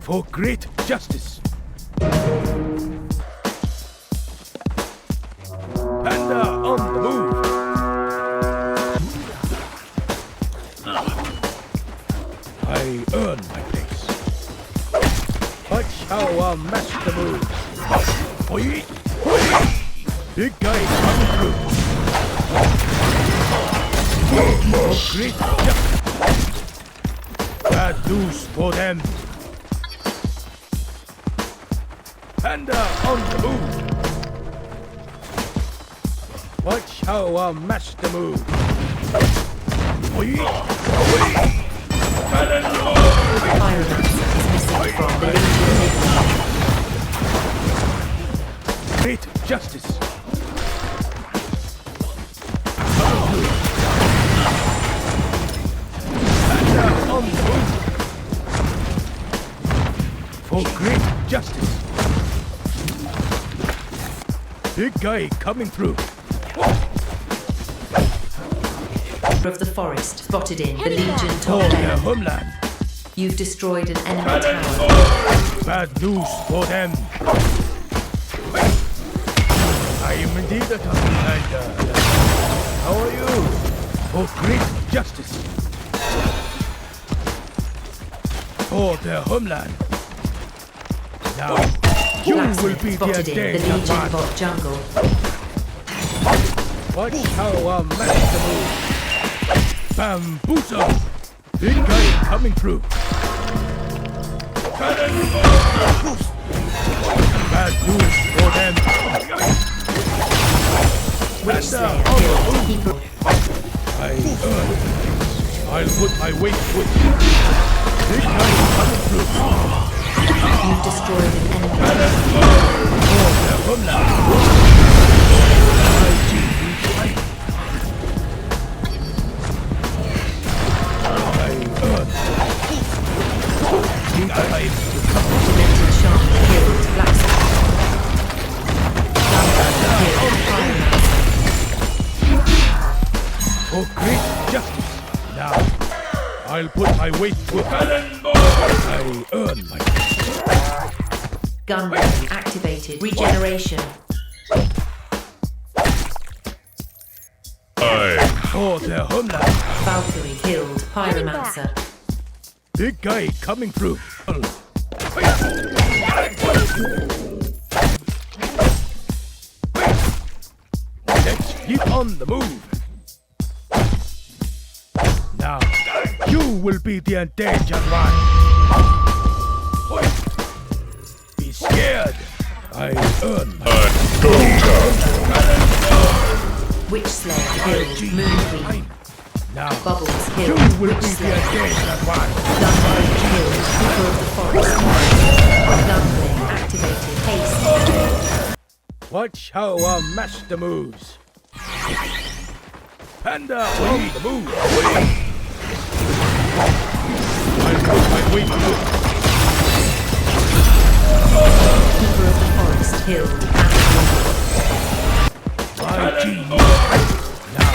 for great justice. Panda on the move. I earn my place. Watch how I master the moves. Oi! Big guy coming through. For great justice. Bad news for them. Panda on the move. Watch how I mash the move. Oi! Great justice. Panda on the move. For great justice. Big guy coming through. Of the forest spotted in the Legion top For their lane. homeland. You've destroyed an enemy tower. Bad news for them. I am indeed a commander. How are you? For great justice. For their homeland. Now, you will be the Spotted in the danger Legion man. bot jungle. Watch how I mash the move. Bamboozle! Big guy coming through. Bad news for them. Witch Panda Slayer on the killed. move. People I earn. I'll put my weight with you. Big guy coming through. you've destroyed an enemy. For their homeland. Demented Shaman killed. Blacksmith. Killed. Fireman. For great justice. Now, I'll put my weight with I earn my Gun range activated. Regeneration. for their homeland. Valkyrie killed. Pyromancer. Big guy coming through. Let's keep on the move. Now, you will be the endangered one. Be scared. I earn my Witch Slayer killed. Moon Queen. now. Bubbles You killed. will Witch be the Slayer. endangered one. Gunblade killed. People of the forest. Gunblade activated. Haste. Watch how I mash the moves. Panda on the move. I'll put my weight to it. Keeper of the forest killed. My genie. Now,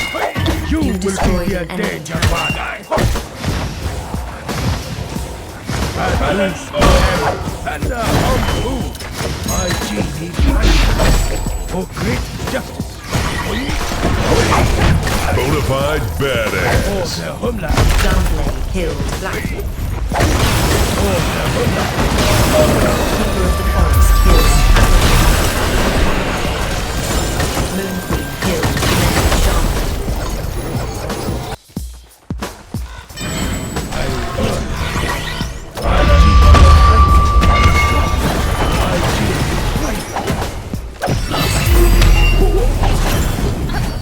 you will be destroyed the an enemy endangered one. Bad news. Panda on the move. My genie. For great justice. Bonafide For badass. their homeland. Gunblade killed. Blacksmith. For their homeland. Keeper of the forest killed. Moon Queen killed. Demented Shaman. I earn.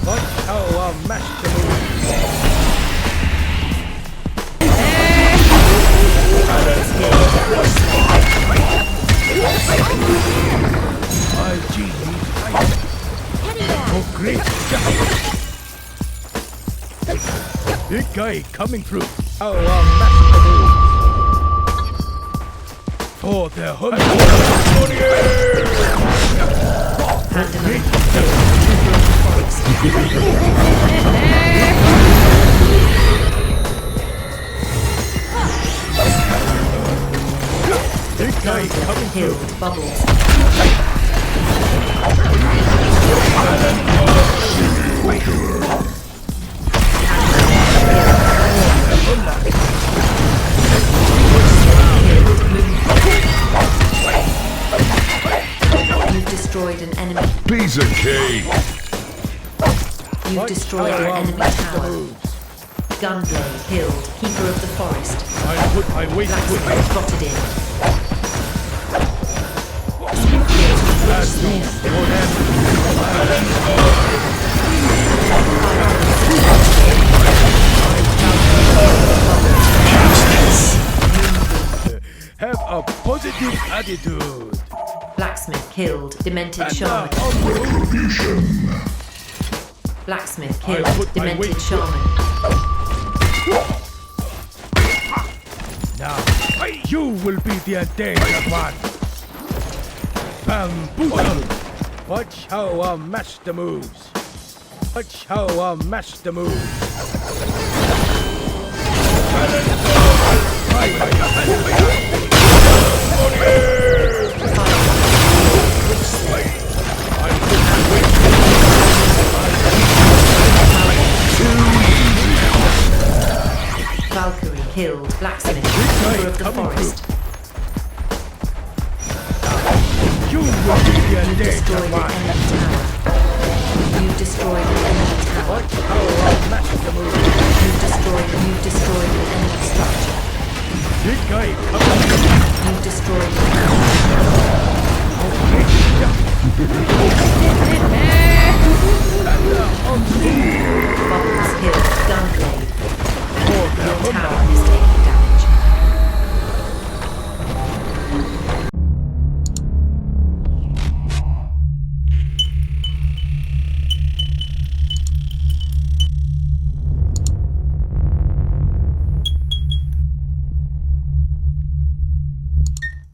Watch how I mash the move. My genie. For great justice. Big guy coming through. How I mash the move. For their home. Pandamonium killed. Keeper of the forest. killed. Bubbles. You've destroyed an enemy. Piece of cake. You've Watch destroyed how an our enemy master tower. moves. Gunblade killed. Keeper of the forest. I'll put my weight to Blacksmith it. spotted in. Last two for them. Have a positive attitude. Blacksmith killed. Demented And shaman. Blacksmith I'll killed. put my Demented weight to- shaman. Now, you will be the endangered one. Bamboozle. Watch how our master moves. Watch how our master moves. Valkyrie killed. Blacksmith. Keeper of the coming forest. You will be the You've destroyed endangered an one. enemy tower. You've destroyed an enemy tower. Watch how our master moves. You've destroyed an enemy structure. Big guy coming. You've destroyed an enemy tower. And now,